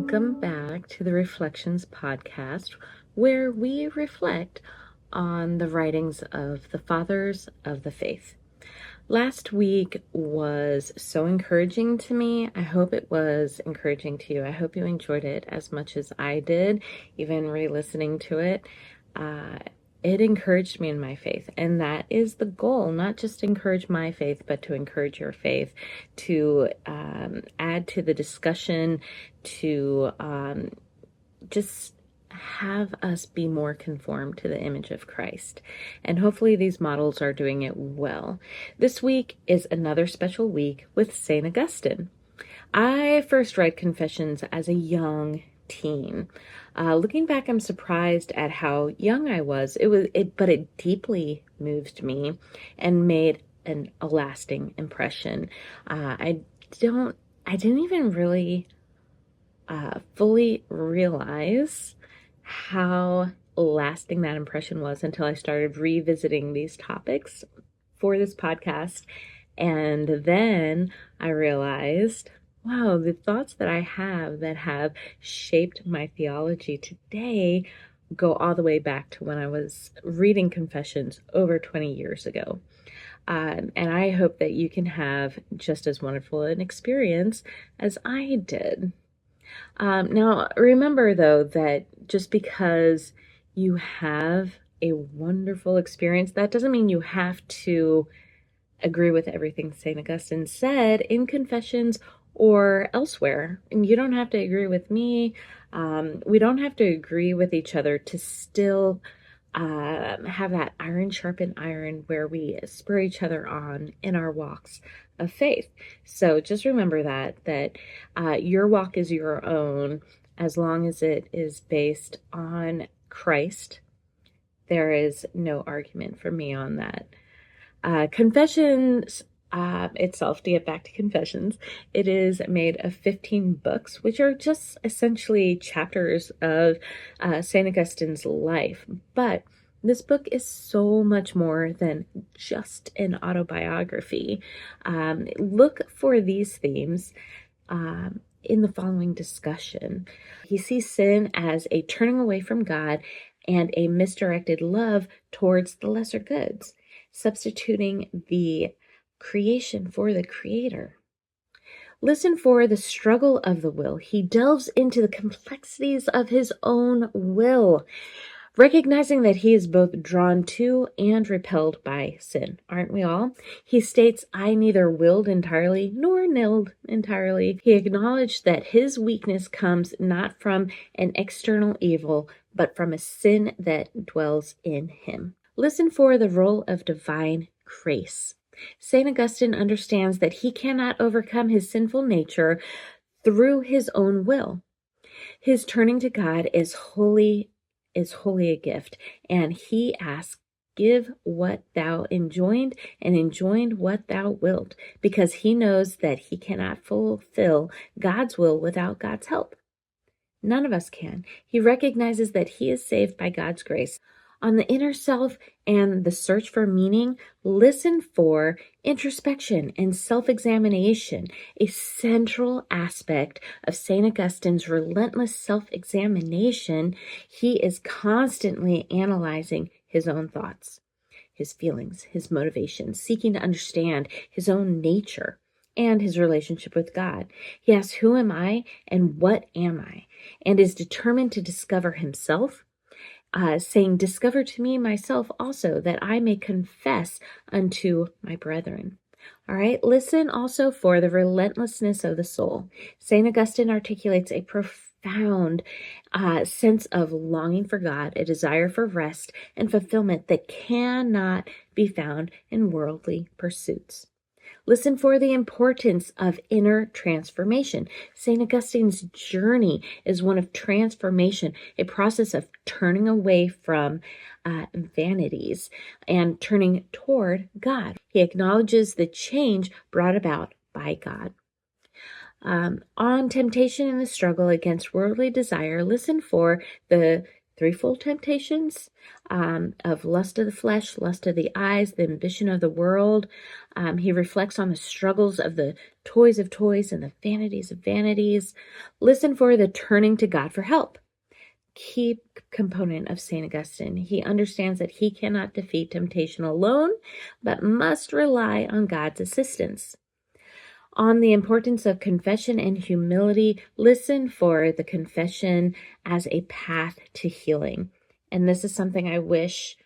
Welcome back to the Reflections podcast, where we reflect on the writings of the fathers of the faith. Last week was so encouraging to me. I hope it was encouraging to you. I hope you enjoyed it as much as I did, even re-listening to it. It encouraged me in my faith, and that is the goal, not just to encourage my faith, but to encourage your faith, to add to the discussion, to just have us be more conformed to the image of Christ. And hopefully these models are doing it well. This week is another special week with St. Augustine. I first read Confessions as a young teen. Looking back, I'm surprised at how young I was. But it deeply moved me and made a lasting impression. I didn't even really fully realize how lasting that impression was until I started revisiting these topics for this podcast. And then I realized, wow, the thoughts that I have that have shaped my theology today go all the way back to when I was reading Confessions over 20 years ago. And I hope that you can have just as wonderful an experience as I did. Now, remember, though, that just because you have a wonderful experience, that doesn't mean you have to agree with everything St. Augustine said in Confessions or elsewhere. And you don't have to agree with me. We don't have to agree with each other to still have that iron sharpen iron where we spur each other on in our walks of faith. So just remember that your walk is your own as long as it is based on Christ. There is no argument for me on that. Confessions itself, to get back to Confessions, it is made of 15 books, which are just essentially chapters of St. Augustine's life. But this book is so much more than just an autobiography. Look for these themes in the following discussion. He sees sin as a turning away from God and a misdirected love towards the lesser goods, substituting the creation for the creator. Listen for the struggle of the will. He delves into the complexities of his own will, recognizing that he is both drawn to and repelled by sin. Aren't we all? He states, I neither willed entirely nor nilled entirely. He acknowledged that his weakness comes not from an external evil, but from a sin that dwells in him. Listen for the role of divine grace. St. Augustine understands that he cannot overcome his sinful nature through his own will. His turning to God is wholly a gift, and he asks, give what thou enjoined, and enjoined what thou wilt, because he knows that he cannot fulfill God's will without God's help. None of us can. He recognizes that he is saved by God's grace. On the inner self and the search for meaning, listen for introspection and self-examination, a central aspect of St. Augustine's relentless self-examination. He is constantly analyzing his own thoughts, his feelings, his motivations, seeking to understand his own nature and his relationship with God. He asks, who am I and what am I? And is determined to discover himself, saying, discover to me myself also, that I may confess unto my brethren. All right, listen also for the relentlessness of the soul. St. Augustine articulates a profound sense of longing for God, a desire for rest and fulfillment that cannot be found in worldly pursuits. Listen for the importance of inner transformation. St. Augustine's journey is one of transformation, a process of turning away from vanities and turning toward God. He acknowledges the change brought about by God. On temptation and the struggle against worldly desire, listen for the threefold temptations of lust of the flesh, lust of the eyes, the ambition of the world. He reflects on the struggles of the toys of toys and the vanities of vanities. Listen for the turning to God for help. Key component of St. Augustine. He understands that he cannot defeat temptation alone, but must rely on God's assistance. On the importance of confession and humility, listen for the confession as a path to healing. And this is something I wish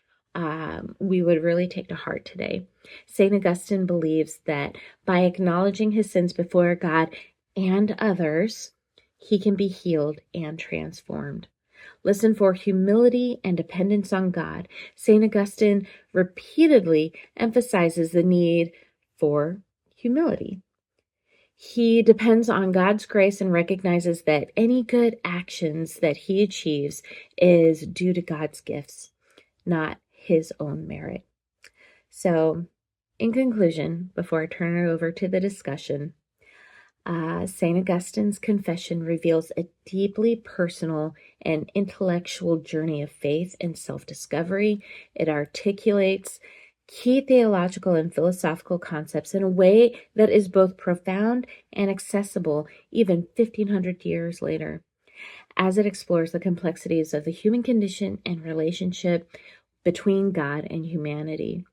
we would really take to heart today. St. Augustine believes that by acknowledging his sins before God and others, he can be healed and transformed. Listen for humility and dependence on God. St. Augustine repeatedly emphasizes the need for humility. He depends on God's grace and recognizes that any good actions that he achieves is due to God's gifts, not his own merit. So, in conclusion, before I turn it over to the discussion, St. Augustine's confession reveals a deeply personal and intellectual journey of faith and self-discovery. It articulates key theological and philosophical concepts in a way that is both profound and accessible even 1,500 years later, as it explores the complexities of the human condition and relationship between God and humanity.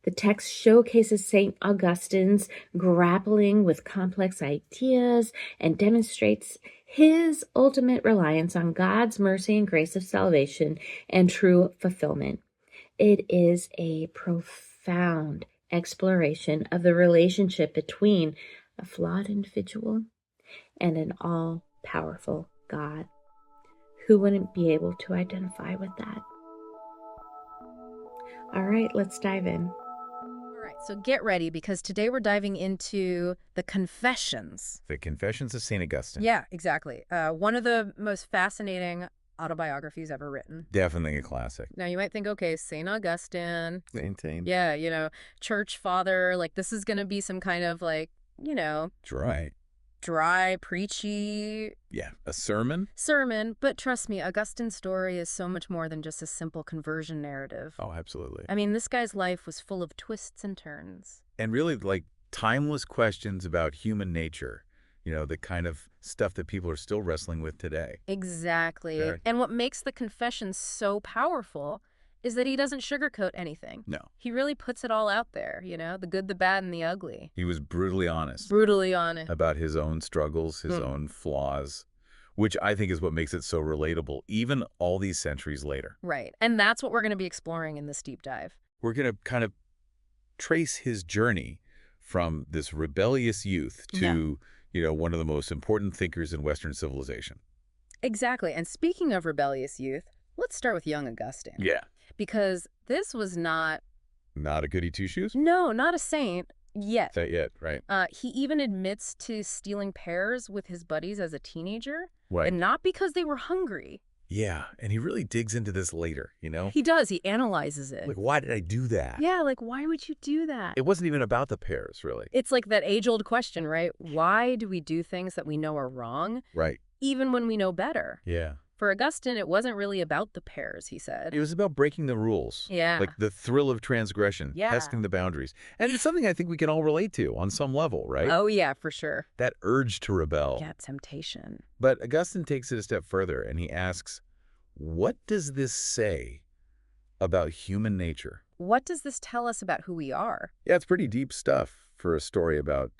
The text showcases St. Augustine's grappling with complex ideas and demonstrates his ultimate reliance on God's mercy and grace of salvation and true fulfillment. It is a profound exploration of the relationship between a flawed individual and an all-powerful God. Who wouldn't be able to identify with that? All right, let's dive in. All right, so get ready because today we're diving into the Confessions. The Confessions of St. Augustine. Yeah, exactly. One of the most fascinating autobiographies ever written. Definitely a classic. Now, you might think, okay, St. Augustine. Maintain. Yeah, church father. Like, this is going to be some kind of, like, dry, preachy. Yeah, a sermon. But trust me, Augustine's story is so much more than just a simple conversion narrative. Oh, absolutely. I mean, this guy's life was full of twists and turns. And really, like, timeless questions about human nature. The kind of stuff that people are still wrestling with today. Exactly. Yeah. And what makes the Confessions so powerful is that he doesn't sugarcoat anything. No. He really puts it all out there, the good, the bad, and the ugly. He was brutally honest. Brutally honest. About his own struggles, his own flaws, which I think is what makes it so relatable, even all these centuries later. Right. And that's what we're going to be exploring in this deep dive. We're going to kind of trace his journey from this rebellious youth to, one of the most important thinkers in Western civilization. Exactly. And speaking of rebellious youth, let's start with young Augustine. Yeah. Because this was not... Not a goody two-shoes? No, not a saint yet. Not yet, right. He even admits to stealing pears with his buddies as a teenager. Right. And not because they were hungry. Yeah, and he really digs into this later, He does. He analyzes it. Like, why did I do that? Yeah, like, why would you do that? It wasn't even about the pears, really. It's like that age-old question, right? Why do we do things that we know are wrong? Right. Even when we know better. Yeah. For Augustine, it wasn't really about the pears, he said. It was about breaking the rules. Yeah. Like the thrill of transgression, testing the boundaries. And it's something I think we can all relate to on some level, right? Oh, yeah, for sure. That urge to rebel. Yeah, temptation. But Augustine takes it a step further, and he asks, what does this say about human nature? What does this tell us about who we are? Yeah, it's pretty deep stuff for a story about,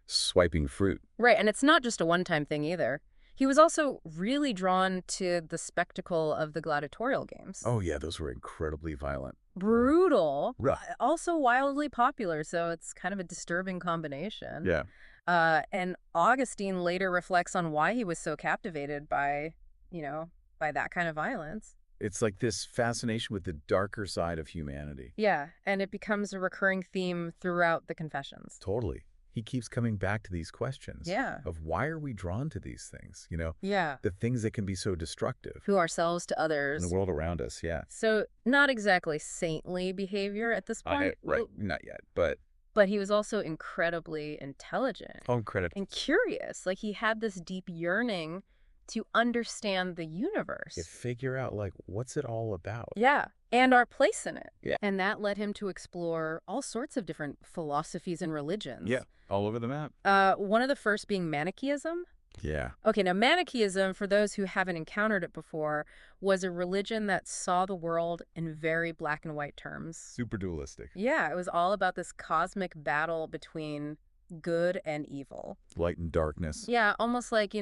swiping fruit. Right, and it's not just a one-time thing either. He was also really drawn to the spectacle of the gladiatorial games. Oh, yeah, those were incredibly violent. Brutal. Rough. Also wildly popular, so it's kind of a disturbing combination. Yeah. And Augustine later reflects on why he was so captivated by that kind of violence. It's like this fascination with the darker side of humanity. Yeah, and it becomes a recurring theme throughout the Confessions. Totally. He keeps coming back to these questions. Yeah. Of why are we drawn to these things? Yeah. The things that can be so destructive. To ourselves, to others. In the world around us, yeah. So not exactly saintly behavior at this point. Right, not yet, but... But he was also incredibly intelligent. Oh, incredible. And curious. Like, he had this deep yearning to understand the universe. You figure out, like, what's it all about? Yeah, and our place in it. Yeah. And that led him to explore all sorts of different philosophies and religions. Yeah, all over the map. One of the first being Manichaeism. Yeah. Okay, now Manichaeism, for those who haven't encountered it before, was a religion that saw the world in very black and white terms. Super dualistic. Yeah, it was all about this cosmic battle between good and evil. Light and darkness. Yeah, almost like,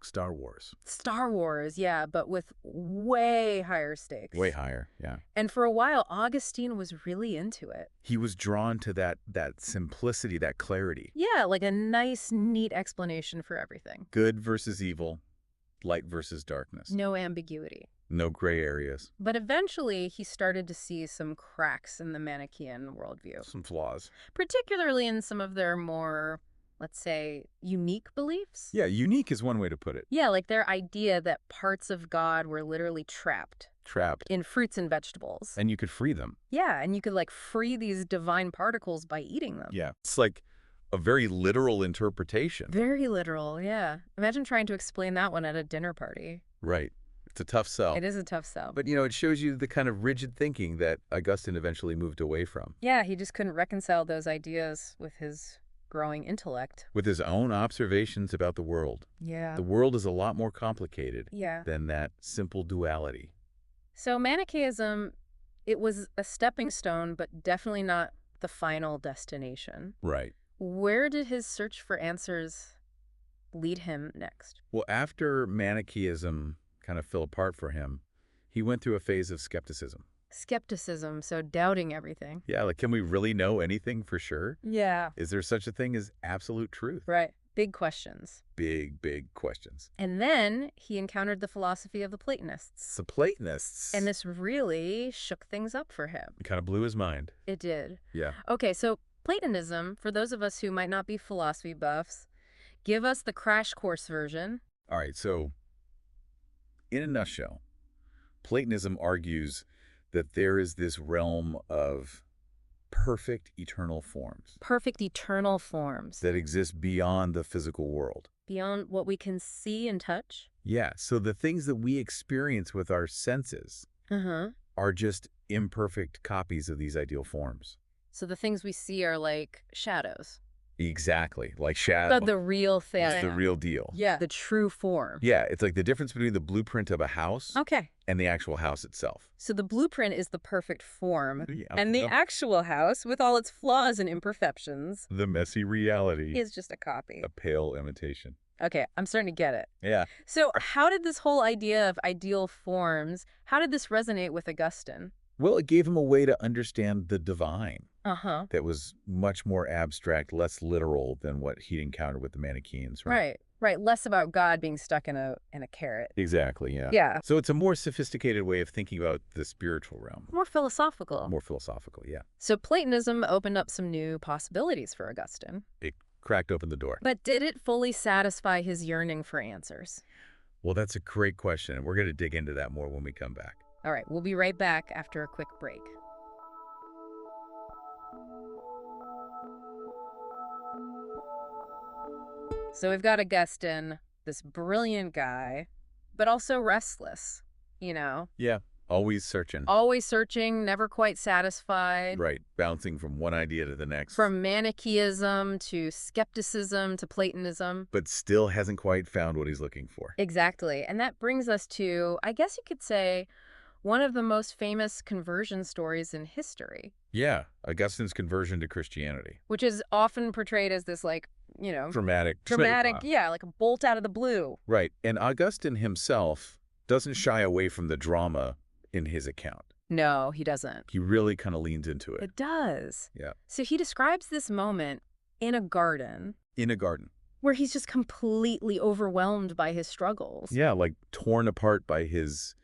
Star Wars. Star Wars, yeah, but with way higher stakes. Way higher, yeah. And for a while, Augustine was really into it. He was drawn to that simplicity, that clarity. Yeah, like a nice, neat explanation for everything. Good versus evil, light versus darkness. No ambiguity. No gray areas. But eventually, he started to see some cracks in the Manichaean worldview, Some flaws. particularly in some of their more, let's say, unique beliefs. Yeah, unique is one way to put it. Yeah, like their idea that parts of God were literally trapped Trapped. in fruits and vegetables. And you could free them. Yeah, and you could like free these divine particles by eating them. Yeah. It's like a very literal interpretation. Very literal, yeah. Imagine trying to explain that one at a dinner party. Right. It's a tough sell. It is a tough sell. But, it shows you the kind of rigid thinking that Augustine eventually moved away from. Yeah, he just couldn't reconcile those ideas with his growing intellect. With his own observations about the world. Yeah. The world is a lot more complicated Yeah. than that simple duality. So Manichaeism, it was a stepping stone, but definitely not the final destination. Right. Where did his search for answers lead him next? Well, after Manichaeism kind of fell apart for him, he went through a phase of skepticism. Skepticism, so doubting everything. Yeah, like, can we really know anything for sure? Yeah. Is there such a thing as absolute truth? Right. Big questions. Big, big questions. And then he encountered the philosophy of the Platonists. The Platonists. And this really shook things up for him. It kind of blew his mind. It did. Yeah. Okay, so Platonism, for those of us who might not be philosophy buffs, give us the crash course version. All right, so in a nutshell, Platonism argues that there is this realm of perfect eternal forms Perfect eternal forms. that exist beyond the physical world. Beyond what we can see and touch. Yeah, so the things that we experience with our senses Uh-huh. are just imperfect copies of these ideal forms. So the things we see are like shadows. Exactly, like shadow. But the real thing. It's the real deal. Yeah. The true form. Yeah, it's like the difference between the blueprint of a house Okay. and the actual house itself. So the blueprint is the perfect form. Yeah, And the actual house, with all its flaws and imperfections, the messy reality, is just a copy. a pale imitation. Okay, I'm starting to get it. Yeah. So how did this whole idea of ideal forms, how did this resonate with Augustine? Well, it gave him a way to understand the divine Uh-huh. that was much more abstract, less literal than what he'd encountered with the Manichaeans, right? Right. Right. Less about God being stuck in a carrot. Exactly, yeah. Yeah. So it's a more sophisticated way of thinking about the spiritual realm. More philosophical. More philosophical, yeah. So Platonism opened up some new possibilities for Augustine. It cracked open the door. But did it fully satisfy his yearning for answers? Well, that's a great question, and we're going to dig into that more when we come back. All right, we'll be right back after a quick break. So we've got Augustine, this brilliant guy, but also restless, Yeah, always searching. always searching, never quite satisfied. Right, bouncing from one idea to the next. From Manichaeism to skepticism to Platonism. But still hasn't quite found what he's looking for. Exactly. And that brings us to, I guess you could say, one of the most famous conversion stories in history, Augustine's conversion to Christianity. which is often portrayed as this, Dramatic. yeah, like a bolt out of the blue. Right, and Augustine himself doesn't shy away from the drama in his account. No, he doesn't. He really kind of leans into it. It does. Yeah. So he describes this moment in a garden In a garden. where he's just completely overwhelmed by his struggles. Yeah, like torn apart by his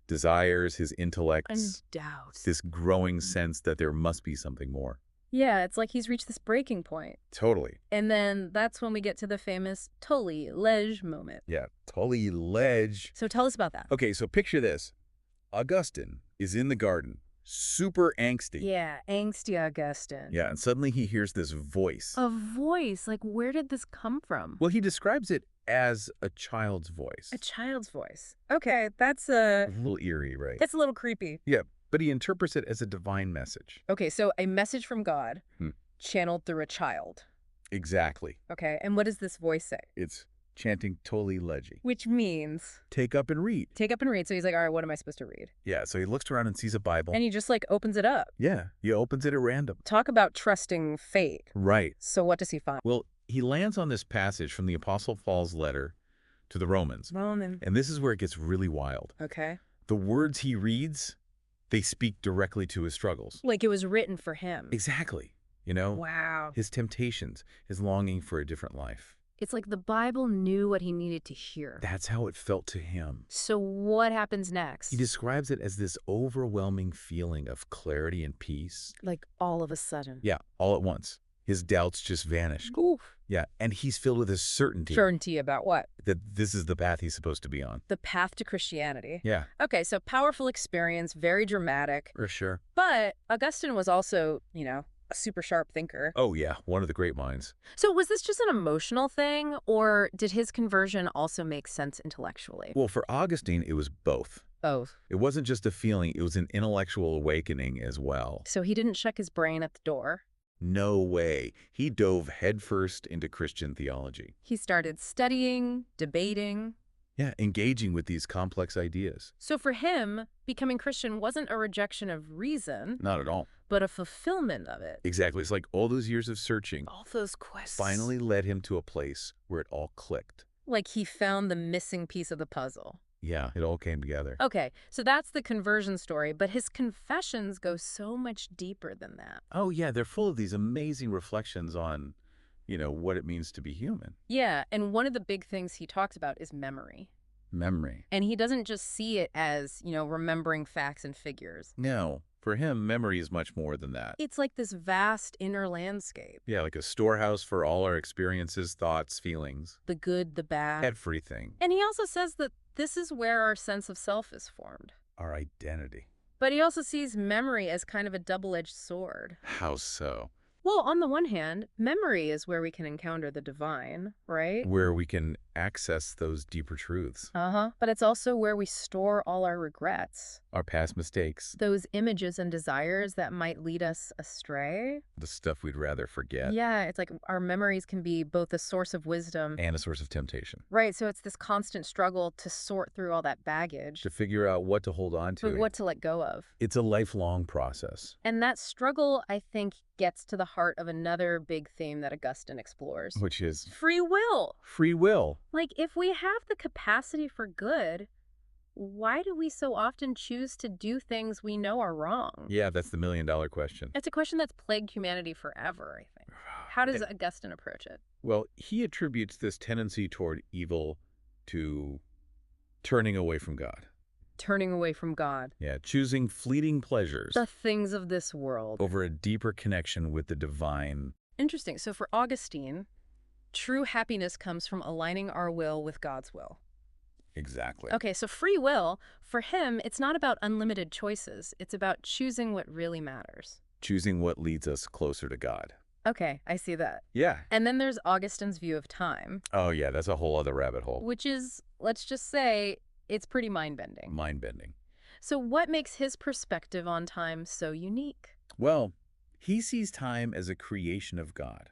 desires, his intellects, And doubts. this growing sense that there must be something more. Yeah, it's like he's reached this breaking point. Totally. And then that's when we get to the famous Tully Ledge moment. Yeah, Tully Ledge. So tell us about that. Okay, so picture this. Augustine is in the garden, super angsty. Yeah, angsty Augustine. Yeah, and suddenly he hears this voice. A voice. Like, where did this come from? Well, he describes it as a child's voice. A child's voice. Okay, A little eerie, right? that's a little creepy. Yeah, but he interprets it as a divine message. Okay, so a message from God channeled through a child. Exactly. Okay, and what does this voice say? It's chanting Toli Legi. Which means Take up and read. take up and read. So he's like, all right, what am I supposed to read? Yeah, so he looks around and sees a Bible. And he just like opens it up. Yeah, he opens it at random. Talk about trusting fate. Right. So what does he find? Well, he lands on this passage from the Apostle Paul's letter to the Romans. And this is where it gets really wild. Okay. The words he reads, they speak directly to his struggles. Like it was written for him. Exactly. You know? Wow. His temptations, his longing for a different life. It's like the Bible knew what he needed to hear. That's how it felt to him. So what happens next? He describes it as this overwhelming feeling of clarity and peace. Like all of a sudden. Yeah, all at once. His doubts just vanished. Oof. Yeah, and he's filled with a certainty Certainty about what? that this is the path he's supposed to be on. The path to Christianity. Yeah. Okay, so powerful experience, very dramatic. For sure. But Augustine was also, a super sharp thinker. Oh, yeah, one of the great minds. So was this just an emotional thing, or did his conversion also make sense intellectually? Well, for Augustine, it was both. Both. It wasn't just a feeling, it was an intellectual awakening as well. So he didn't check his brain at the door. No way. He dove headfirst into Christian theology. He started studying, debating. Yeah, engaging with these complex ideas. So for him, becoming Christian wasn't a rejection of reason, Not at all. but a fulfillment of it. Exactly. It's like all those years of searching All those quests. finally led him to a place where it all clicked. Like he found the missing piece of the puzzle. Yeah, it all came together. Okay, so that's the conversion story, but his confessions go so much deeper than that. Oh, yeah, they're full of these amazing reflections on, what it means to be human. Yeah, and one of the big things he talks about is memory. Memory. And he doesn't just see it as, remembering facts and figures. No, for him, memory is much more than that. It's like this vast inner landscape. Yeah, like a storehouse for all our experiences, thoughts, feelings. The good, the bad. Everything. And he also says that this is where our sense of self is formed. Our identity. But he also sees memory as kind of a double-edged sword. How so? Well, on the one hand, memory is where we can encounter the divine, right? Where we can access those deeper truths. But it's also where we store all our regrets. Our past mistakes. Those images and desires that might lead us astray. The stuff we'd rather forget. Yeah, it's like our memories can be both a source of wisdom. And a source of temptation. Right, so it's this constant struggle to sort through all that baggage. To figure out what to hold on to. But what to let go of. It's a lifelong process. And that struggle, I think, gets to the heart of another big theme that Augustine explores. Which is free will. Free will. Like, if we have the capacity for good, why do we so often choose to do things we know are wrong? Yeah, that's the million-dollar question. It's a question that's plagued humanity forever, I think. How does Augustine approach it? Well, he attributes this tendency toward evil to turning away from God. Turning away from God. Yeah, choosing fleeting pleasures. The things of this world. Over a deeper connection with the divine. Interesting. So for Augustine, true happiness comes from aligning our will with God's will. Exactly. Okay, so free will, for him, it's not about unlimited choices. It's about choosing what really matters. Choosing what leads us closer to God. Okay, I see that. Yeah. And then there's Augustine's view of time. Oh, yeah, that's a whole other rabbit hole. Which is, let's just say, it's pretty mind-bending. Mind-bending. So what makes his perspective on time so unique? Well, he sees time as a creation of God,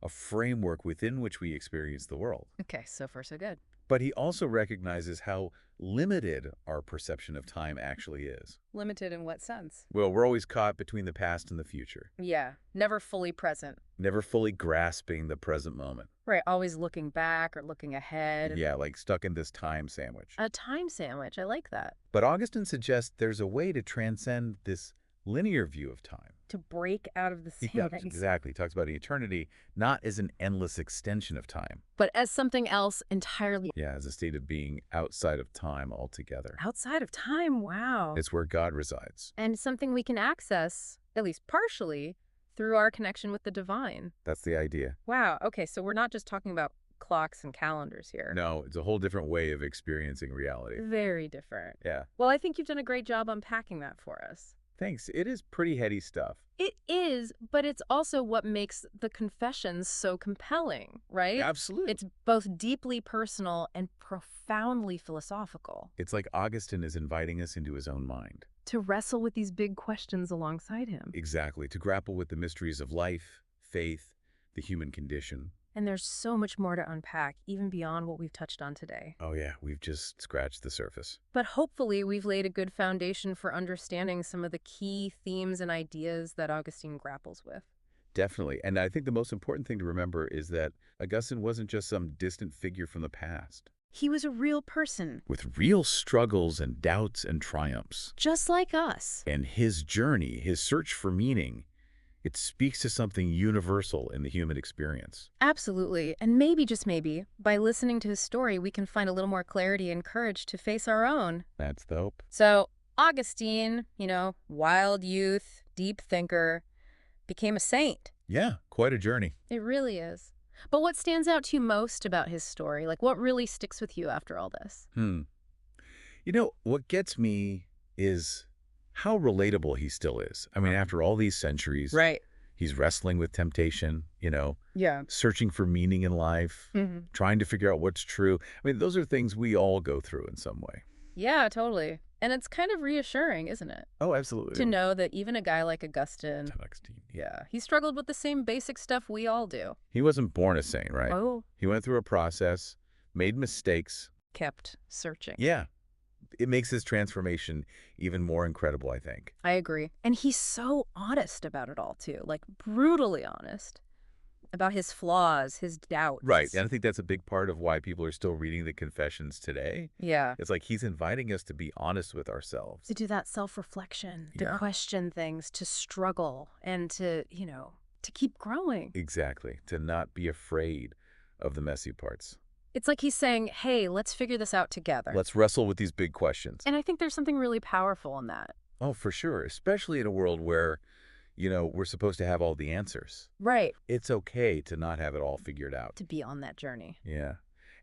a framework within which we experience the world. Okay, so far so good. But he also recognizes how limited our perception of time actually is. Limited in what sense? Well, we're always caught between the past and the future. Yeah, never fully present. Never fully grasping the present moment. Right, always looking back or looking ahead. Yeah, like stuck in this time sandwich. A time sandwich, I like that. But Augustine suggests there's a way to transcend this linear view of time. To break out of the Yeah, sandwich. exactly. He talks about eternity not as an endless extension of time. But as something else entirely Yeah, as a state of being outside of time altogether. outside of time. Wow. It's where God resides. And something we can access, at least partially, through our connection with the divine. That's the idea. Wow. Okay, so we're not just talking about clocks and calendars here. No, it's a whole different way of experiencing reality. Very different. Yeah. Well, I think you've done a great job unpacking that for us. Thanks. It is pretty heady stuff. It is, but it's also what makes the Confessions so compelling, right? Absolutely. It's both deeply personal and profoundly philosophical. It's like Augustine is inviting us into his own mind. To wrestle with these big questions alongside him. Exactly. To grapple with the mysteries of life, faith, the human condition. And there's so much more to unpack, even beyond what we've touched on today. Oh yeah, we've just scratched the surface. But hopefully we've laid a good foundation for understanding some of the key themes and ideas that Augustine grapples with. Definitely. And I think the most important thing to remember is that Augustine wasn't just some distant figure from the past. He was a real person. With real struggles and doubts and triumphs. Just like us. And his journey, his search for meaning, it speaks to something universal in the human experience. Absolutely. And maybe, just maybe, by listening to his story, we can find a little more clarity and courage to face our own. That's the hope. So, Augustine, wild youth, deep thinker, became a saint. Yeah, quite a journey. It really is. But what stands out to you most about his story? Like, what really sticks with you after all this? What gets me is how relatable he still is. I mean, after all these centuries, Right. he's wrestling with temptation, Yeah. searching for meaning in life, trying to figure out what's true. I mean, those are things we all go through in some way. Yeah, totally. And it's kind of reassuring, isn't it? Oh, absolutely. To know that even a guy like Augustine, Yeah. he struggled with the same basic stuff we all do. He wasn't born a saint, right? Oh. He went through a process, made mistakes. Kept searching. Yeah. It makes his transformation even more incredible, I think. I agree. And he's so honest about it all, too. Like, brutally honest. About his flaws, his doubts. Right. And I think that's a big part of why people are still reading the Confessions today. Yeah. It's like he's inviting us to be honest with ourselves. To do that self-reflection, to Yeah. question things, to struggle, and to keep growing. Exactly. To not be afraid of the messy parts. It's like he's saying, hey, let's figure this out together. Let's wrestle with these big questions. And I think there's something really powerful in that. Oh, for sure. Especially in a world where, we're supposed to have all the answers. Right. It's okay to not have it all figured out. To be on that journey. Yeah.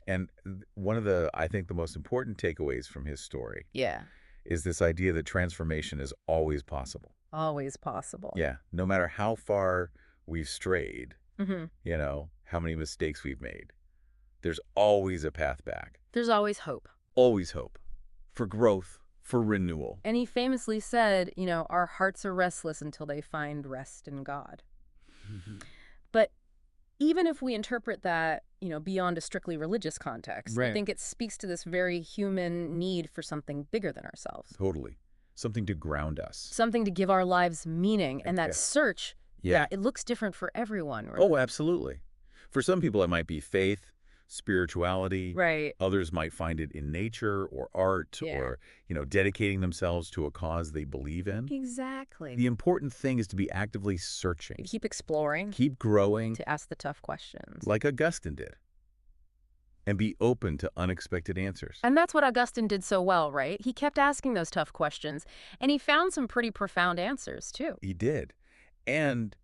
And one of I think the most important takeaways from his story Yeah. is this idea that transformation is always possible. Always possible. Yeah. No matter how far we've strayed, Mm-hmm. how many mistakes we've made, there's always a path back. There's always hope. Always hope for growth, for renewal. And he famously said, our hearts are restless until they find rest in God. But even if we interpret that, beyond a strictly religious context, I Right. think it speaks to this very human need for something bigger than ourselves. Totally. Something to ground us. Something to give our lives meaning. And that Yeah. search, Yeah. it looks different for everyone. Oh, absolutely. For some people, it might be faith, spirituality. Right. Others might find it in nature or art Yeah. or, dedicating themselves to a cause they believe in. Exactly. The important thing is to be actively searching. Keep exploring, Keep growing, to ask the tough questions. like Augustine did. And be open to unexpected answers. And that's what Augustine did so well, right? He kept asking those tough questions, and he found some pretty profound answers, too. He did. And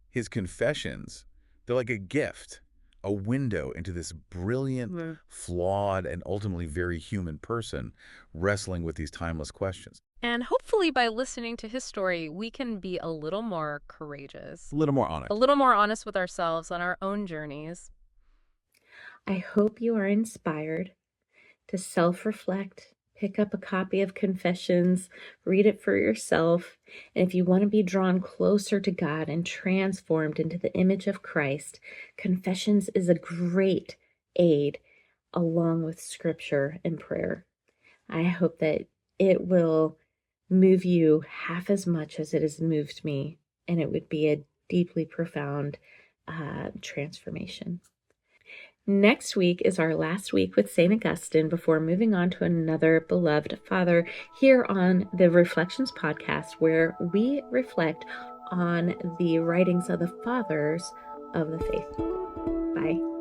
his confessions, they're like a gift, a window into this brilliant, flawed, and ultimately very human person wrestling with these timeless questions. And hopefully by listening to his story, we can be a little more courageous, A little more honest. a little more honest with ourselves on our own journeys. I hope you are inspired to self-reflect, pick up a copy of Confessions, read it for yourself, and if you want to be drawn closer to God and transformed into the image of Christ, Confessions is a great aid along with Scripture and prayer. I hope that it will move you half as much as it has moved me, and it would be a deeply profound transformation. Next week is our last week with St. Augustine before moving on to another beloved father here on the Reflections podcast, where we reflect on the writings of the fathers of the faith. Bye.